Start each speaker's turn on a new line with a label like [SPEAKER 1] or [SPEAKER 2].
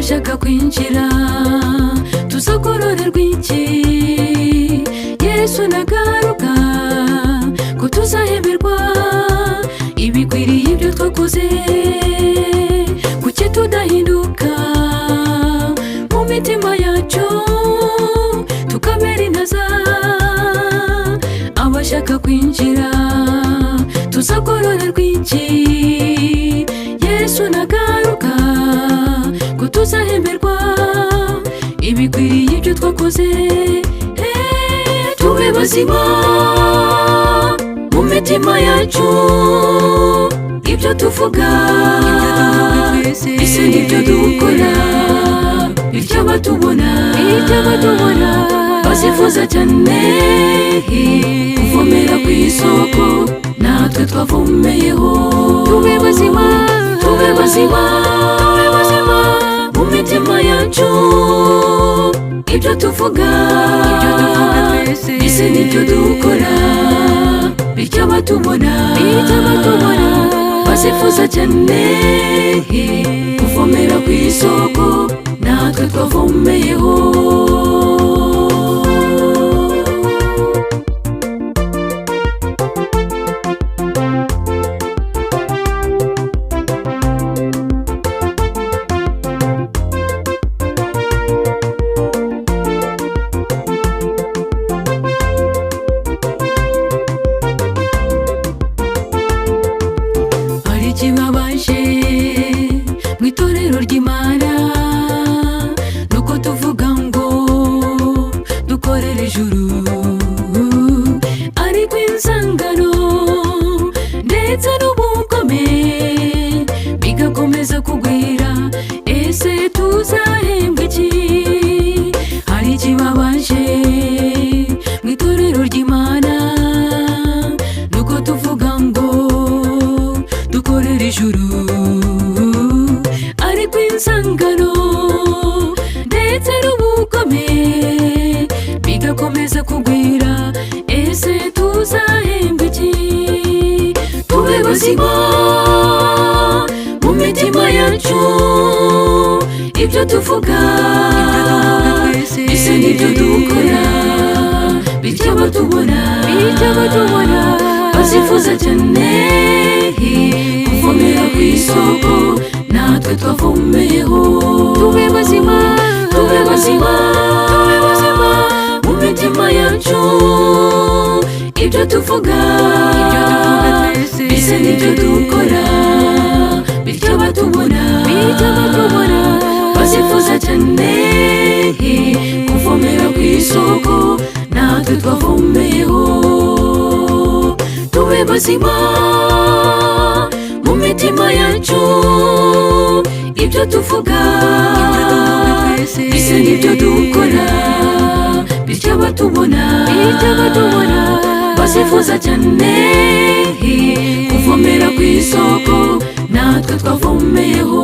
[SPEAKER 1] abashaka kwinjira tuzagororerwa iki? Yesu nagaruka ko tuzahemberwa ibikwiriye ibyo twakoze. Kuki tudahinduka mu mitima yacu tukamera intaza? Abashaka kwinjira tuzagororerwa iki? Yesu nagaruka ko tuzahemberwa ibikwiriye ibyo twakoze. Tube bazima mu mitima yacu, ibyo tuvuga ese nibyo dukora, bityo batubona bazifuza cyane kuvomera ku isoko natwe twavomeyeho. Tube bazima mu mitima yacu, ibyo tuvuga ese nibyo dukora, bityo batubona bazifuza cyane kuvomera ku isoko natwe twavomeyeho. Ikibabaje mu itorero ry'Imana nuko tuvuga ngo dukorera ijuru, ariko inzangano ndetse n'ubugome bigakomeza kugwira. Ese tuzahembwa iki? Hari ikibabaje mu itorero ry'Imana nuko tuvuga ngo dukorera ijuru, ariko inzangano ndetse n'ubugome bigakomeza kugwira. Ese tuzahembwa iki? Tube bazima mu mitima yacu, ibyo tuvuga ese nibyo dukora, bityo batubona bazifuza cyane kuvomera ku isoko natwe twavomeyeho. Tube bazima mu mitima yacu, ibyo tuvuga ese nibyo dukora, bityo batubona bazifuza cyane kuvomera ku isoko natwe twavomeyeho. Tube bazima mu mitima yacu, ibyo tuvuga ese nibyo dukora, bityo batubona bazifuza cyane kuvomera ku isoko natwe twavomeyeho.